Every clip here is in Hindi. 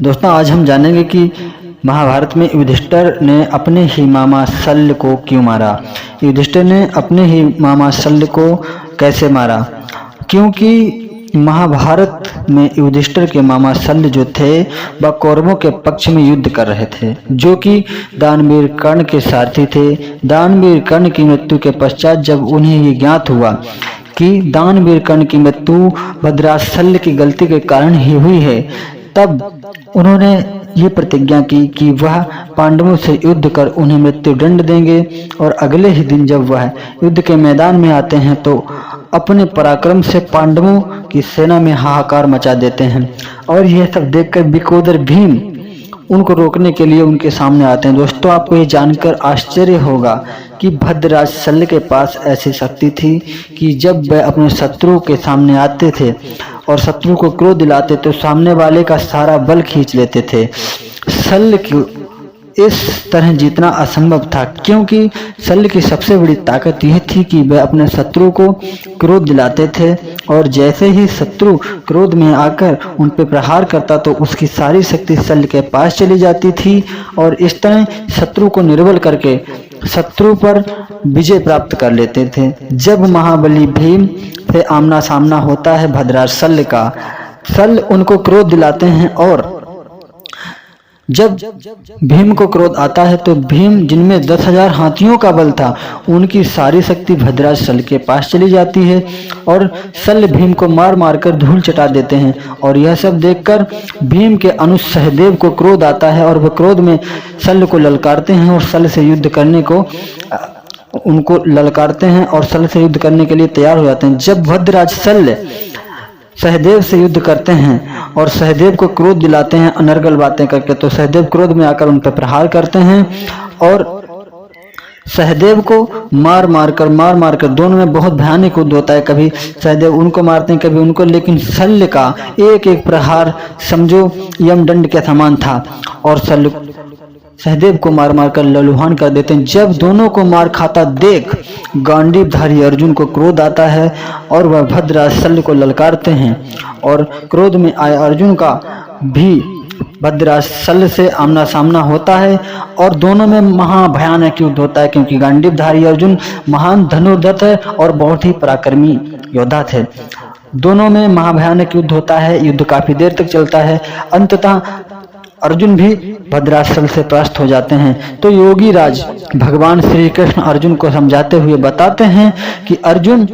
दोस्तों आज हम जानेंगे कि महाभारत में युधिष्ठिर ने अपने ही मामा शल्य को क्यों मारा। युधिष्ठिर ने अपने ही मामा शल्य को कैसे मारा? क्योंकि महाभारत में युधिष्ठिर के मामा शल्य जो थे वह कौरवों के पक्ष में युद्ध कर रहे थे, जो कि दानवीर कर्ण के सारथी थे। दानवीर कर्ण की मृत्यु के पश्चात जब उन्हें ये ज्ञात हुआ कि दानवीर कर्ण की मृत्यु भद्राज शल्य की गलती के कारण ही हुई है, तब उन्होंने ये प्रतिज्ञा की कि वह पांडवों से युद्ध कर उन्हें मृत्युदंड देंगे। और अगले ही दिन जब वह युद्ध के मैदान में आते हैं तो अपने पराक्रम से पांडवों की सेना में हाहाकार मचा देते हैं। और यह सब देखकर विकोदर भीम उनको रोकने के लिए उनके सामने आते हैं। दोस्तों आपको ये जानकर आश्चर्य होगा कि भद्राज शल्य के पास ऐसी शक्ति थी कि जब वह अपने शत्रु के सामने आते थे और शत्रु को क्रोध दिलाते तो सामने वाले का सारा बल खींच लेते थे। शल्य की इस तरह जीतना असंभव था, क्योंकि शल्य की सबसे बड़ी ताकत यह थी कि वह अपने शत्रु को क्रोध दिलाते थे और जैसे ही शत्रु क्रोध में आकर उन पर प्रहार करता तो उसकी सारी शक्ति शल्य के पास चली जाती थी और इस तरह शत्रु को निर्बल करके शत्रु पर विजय प्राप्त कर लेते थे। जब महाबली भीम से आमना सामना होता है भद्राज शल्य का, शल्य उनको क्रोध दिलाते हैं और जब भीम को क्रोध आता है तो भीम जिनमें 10,000 हाथियों का बल था उनकी सारी शक्ति भद्राज शल्य के पास चली जाती है और शल्य भीम को मार मार कर धूल चटा देते हैं। और यह सब देखकर भीम के अनुज सहदेव को क्रोध आता है और वह क्रोध में शल्य को ललकारते हैं और शल्य से युद्ध करने को उनको ललकारते हैं और शल्य से युद्ध करने के लिए तैयार हो जाते हैं। जब भद्राज शल्य सहदेव से युद्ध करते हैं और सहदेव को क्रोध दिलाते हैं अनर्गल बातें करके, तो सहदेव क्रोध में आकर उन पर प्रहार करते हैं और सहदेव को मार मार कर दोनों में बहुत भयानक युद्ध होता है। कभी सहदेव उनको मारते हैं कभी उनको, लेकिन शल्य का एक एक प्रहार समझो यमदंड के समान था और शल्य सहदेव को मार मार कर ललुहान कर देते हैं। जब दोनों को मार खाता देख गांडीवधारी अर्जुन को क्रोध आता है और वह भद्राज शल्य को ललकारते हैं और क्रोध में आए अर्जुन का भी भद्राज शल्य से आमना सामना होता है और दोनों में महाभयानक युद्ध होता है, क्योंकि गांडीवधारी अर्जुन महान धनुर्धर है और बहुत ही पराक्रमी योद्धा थे। दोनों में महाभयानक युद्ध होता है, युद्ध काफी देर तक चलता है। अंततः अर्जुन भी भद्राज शल्य से परास्त हो जाते हैं। तो योगी राज भगवान श्री कृष्ण अर्जुन को समझाते हुए बताते हैं कि अर्जुन,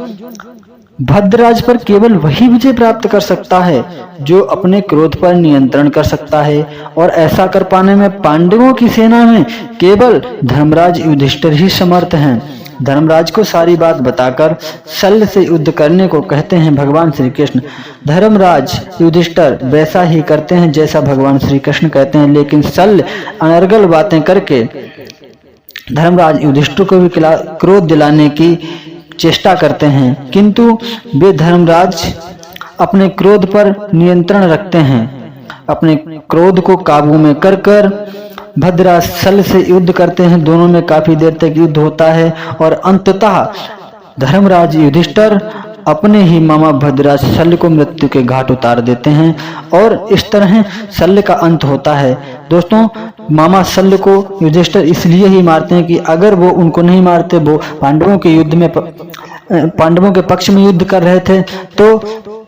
भद्राज पर केवल वही विजय प्राप्त कर सकता है जो अपने क्रोध पर नियंत्रण कर सकता है और ऐसा कर पाने में पांडवों की सेना में केवल धर्मराज युधिष्ठिर ही समर्थ हैं। धर्मराज को सारी बात बताकर शल्य से युद्ध करने को कहते हैं भगवान श्री कृष्ण। धर्मराज युधिष्ठिर वैसा ही करते हैं जैसा भगवान श्री कृष्ण कहते हैं, लेकिन शल्य अनर्गल बातें करके धर्मराज युधिष्ठिर को भी क्रोध दिलाने की चेष्टा करते हैं, किंतु वे धर्मराज अपने क्रोध पर नियंत्रण रखते हैं। अपने क्रोध को काबू में कर भद्राज शल्य से युद्ध करते हैं। दोनों में काफी देर तक युद्ध होता है और अंततः धर्मराज युधिष्ठिर अपने ही मामा भद्राज शल्य को मृत्यु के घाट उतार देते हैं और इस तरह शल्य का अंत होता है। दोस्तों मामा शल्य को युधिष्ठिर इसलिए ही मारते हैं कि अगर वो उनको नहीं मारते, वो पांडवों के युद्ध में पांडवों के पक्ष में युद्ध कर रहे थे तो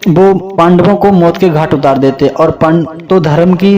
वो पांडवों को मौत के घाट उतार देते और तो धर्म की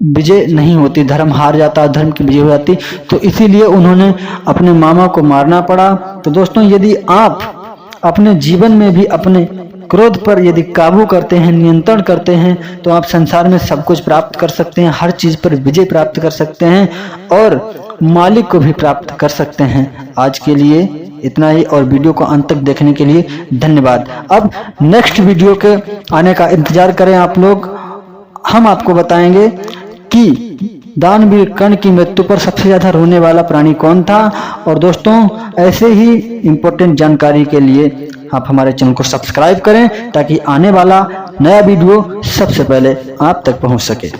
विजय नहीं होती, धर्म हार जाता, धर्म की विजय हो जाती। तो इसीलिए उन्होंने अपने मामा को मारना पड़ा। तो दोस्तों यदि आप अपने जीवन में भी अपने क्रोध पर यदि काबू करते हैं, नियंत्रण करते हैं, तो आप संसार में सब कुछ प्राप्त कर सकते हैं, हर चीज पर विजय प्राप्त कर सकते हैं और मालिक को भी प्राप्त कर सकते हैं। आज के लिए इतना ही और वीडियो को अंत तक देखने के लिए धन्यवाद। अब नेक्स्ट वीडियो के आने का इंतजार करें आप लोग। हम आपको बताएंगे कि दानवीर कर्ण की मृत्यु पर सबसे ज्यादा रोने वाला प्राणी कौन था। और दोस्तों ऐसे ही इंपॉर्टेंट जानकारी के लिए आप हमारे चैनल को सब्सक्राइब करें ताकि आने वाला नया वीडियो सबसे पहले आप तक पहुंच सके।